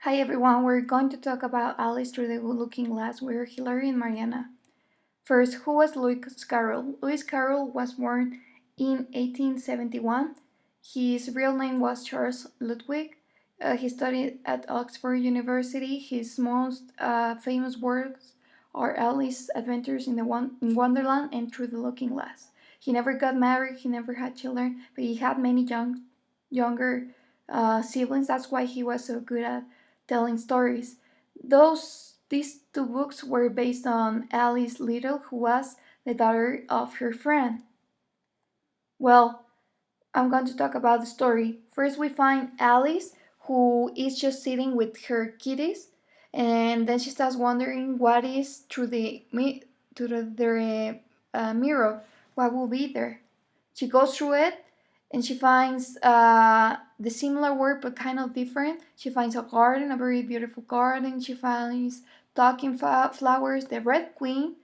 Hi everyone, we're going to talk about Alice Through the Good Looking Glass with Hilary and Mariana. First, who was Lewis Carroll? Lewis Carroll was born in 1871. His real name was Charles Ludwig. He studied at Oxford University. His most famous works are Alice's Adventures in Wonderland and Through the Looking Glass. He never got married, he never had children, but he had many younger siblings. That's why he was so good at telling stories. These two books were based on Alice Liddell, who was the daughter of her friend. Well, I'm going to talk about the story. First, we find Alice, who is just sitting with her kitties, and then she starts wondering what is through the mirror, what will be there. She goes through it, and she finds the similar work but kind of different. She finds a garden, a very beautiful garden. She finds talking flowers, the Red Queen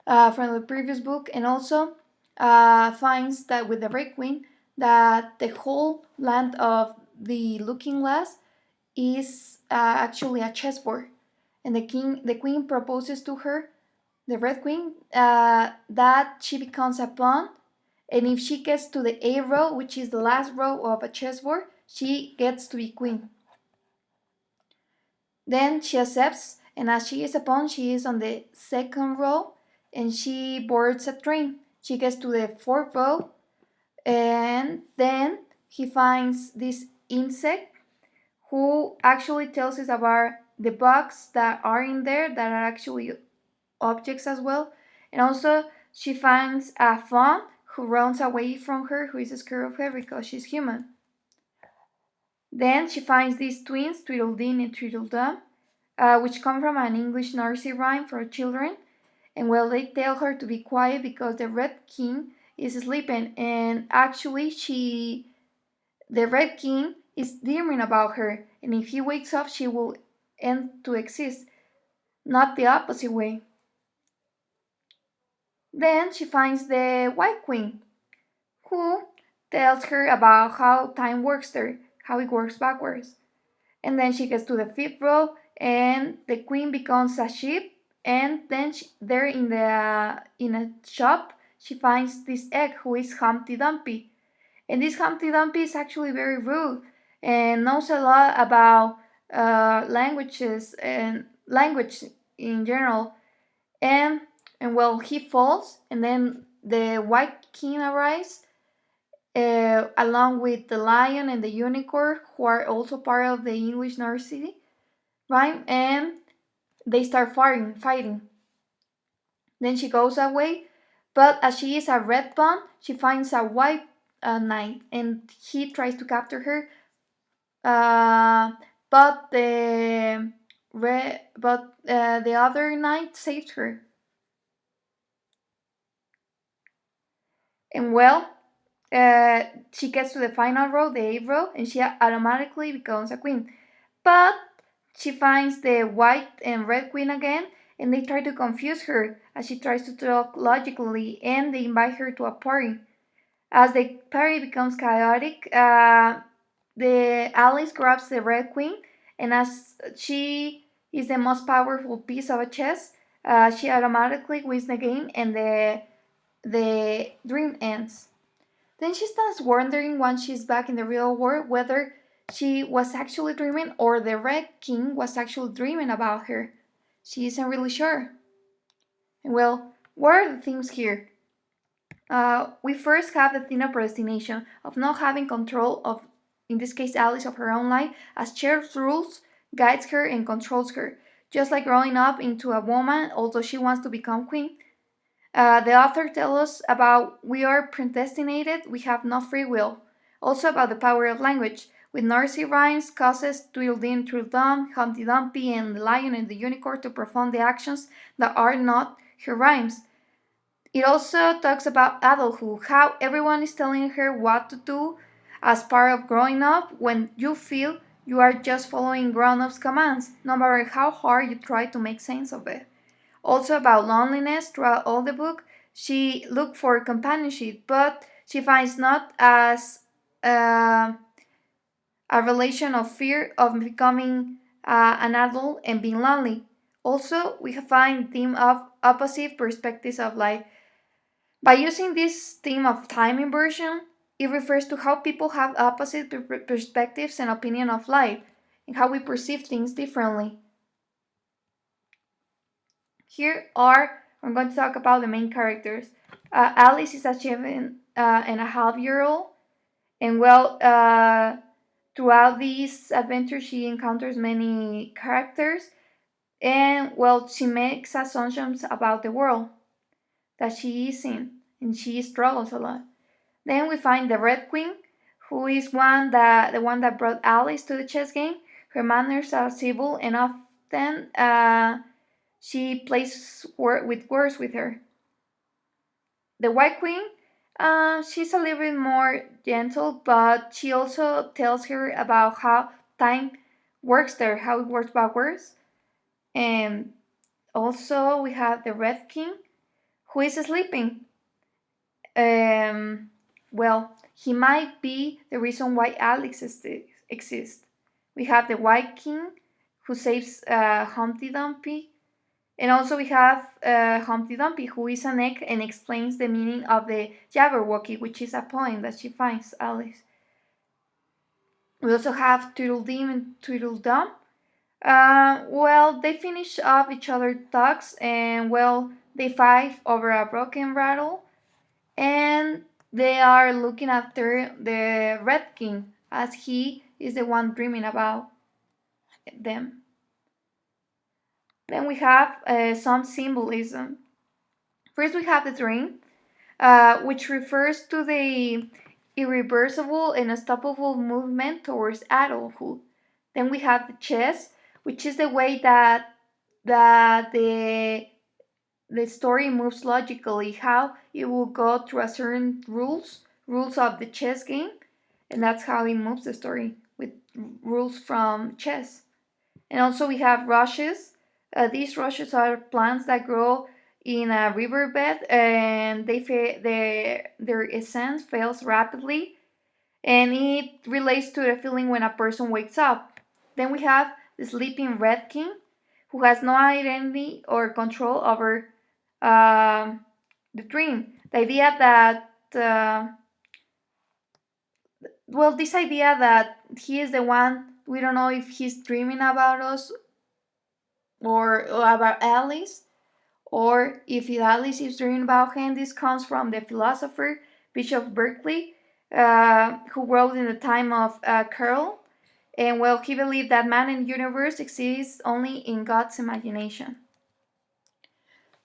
from the previous book, and also finds that with the Red Queen that the whole land of the Looking Glass is actually a chessboard, and the queen proposes to her, the Red Queen, that she becomes a pawn, and if she gets to the A row, which is the last row of a chessboard, she gets to be queen. Then she accepts, and as she is a pawn, she is on the second row, and she boards a train. She gets to the fourth row, and then he finds this insect who actually tells us about the bugs that are in there that are actually objects as well. And also, she finds a fawn who runs away from her, who is scared of her because she's human. Then she finds these twins, Tweedledee and Tweedledum, which come from an English nursery rhyme for children. And well, they tell her to be quiet because the Red King is sleeping, and actually, the Red King is dreaming about her, and if he wakes up, she will end to exist, not the opposite way. Then she finds the White Queen, who tells her about how time works there, how it works backwards. And then she gets to the fifth row, and the queen becomes a sheep. And then there in a shop, she finds this egg who is Humpty Dumpty. And this Humpty Dumpty is actually very rude and knows a lot about languages and language in general. And and well, he falls, and then the White King arrives along with the lion and the unicorn, who are also part of the English nursery, right? And they start fighting. Then she goes away, but as she is a red pawn, she finds a white knight, and he tries to capture her. Uh, but the other knight saves her, and well, uh, she gets to the final row, the eighth row, and she automatically becomes a queen. But she finds the white and red queen again, and they try to confuse her as she tries to talk logically, and they invite her to a party. As the party becomes chaotic, the Alice grabs the red queen, and as she is the most powerful piece of a chess, she automatically wins the game, and the dream ends. Then she starts wondering once she's back in the real world whether she was actually dreaming or the Red King was actually dreaming about her. She isn't really sure. And well, what are the themes here? We first have the theme of predestination, of not having control of, in this case, Alice, of her own life, as shared rules guides her and controls her. Just like growing up into a woman, although she wants to become queen, the author tells us about we are predestinated, we have no free will. Also about the power of language, with nursery rhymes causes Tweedledee and Tweedledum, Humpty Dumpty, and the lion and the unicorn to perform the actions that are not her rhymes. It also talks about adulthood, how everyone is telling her what to do as part of growing up when you feel you are just following grown ups' commands, no matter how hard you try to make sense of it. Also about loneliness throughout all the book, she looked for companionship, but she finds not as uh, a relation of fear of becoming an adult and being lonely. Also, we find theme of opposite perspectives of life. By using this theme of time inversion, it refers to how people have opposite perspectives and opinion of life, and how we perceive things differently. I'm going to talk about the main characters. Alice is a 7.5 year old, and throughout these adventures, she encounters many characters, and she makes assumptions about the world that she is in, and she struggles a lot. Then we find the Red Queen, who is the one that brought Alice to the chess game. Her manners are civil, and often she plays with words with her. The White Queen, she's a little bit more gentle, but she also tells her about how time works there, how it works backwards. And also we have the Red King, who is sleeping. Um, he might be the reason why Alex exists. We have the White King, who saves Humpty Dumpty. And also we have Humpty Dumpty, who is an egg and explains the meaning of the Jabberwocky, which is a poem that she finds Alice. We also have Tweedledee and Tweedledum. They finish off each other's talks, and they fight over a broken rattle, and they are looking after the Red King, as he is the one dreaming about them. Then we have some symbolism. First, we have the dream, which refers to the irreversible and unstoppable movement towards adulthood. Then we have the chess, which is the way that the story moves logically, how it will go through a certain rules of the chess game, and that's how it moves the story with rules from chess. And also we have rushes. These rushes are plants that grow in a riverbed, and their essence fails rapidly, and it relates to the feeling when a person wakes up. Then we have the sleeping Red King, who has no identity or control over the dream. The idea that this idea that he is the one, we don't know if he's dreaming about us, or about Alice, or if Alice is dreaming about him. This comes from the philosopher Bishop Berkeley, who wrote in the time of Carroll. And he believed that man and universe exists only in God's imagination.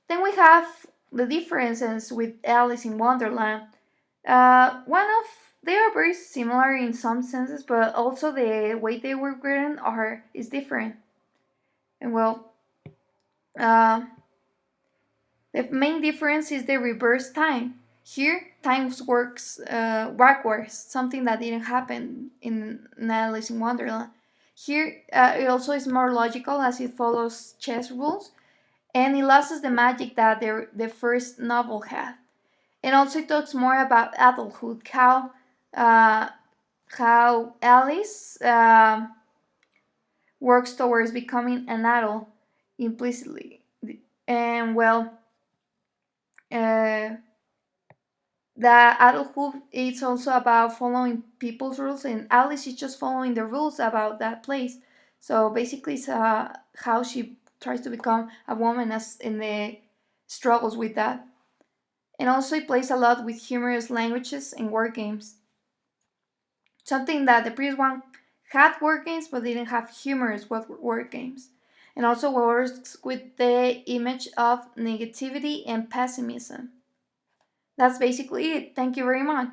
Then we have the differences with Alice in Wonderland. They are very similar in some senses, but also the way they were written is different. And uh, the main difference is the reverse time. Here, time works backwards, something that didn't happen in Alice in Wonderland. Here, it also is more logical as it follows chess rules, and it loses the magic that the first novel had. And also, it talks more about adulthood, uh, how Alice works towards becoming an adult implicitly. And uh, the adulthood is also about following people's rules, and Alice is just following the rules about that place. So basically, it's how she tries to become a woman as in the struggles with that. And also, it plays a lot with humorous languages and word games. Something that the previous one had word games, but didn't have humorous word games. And also works with the image of negativity and pessimism. That's basically it. Thank you very much.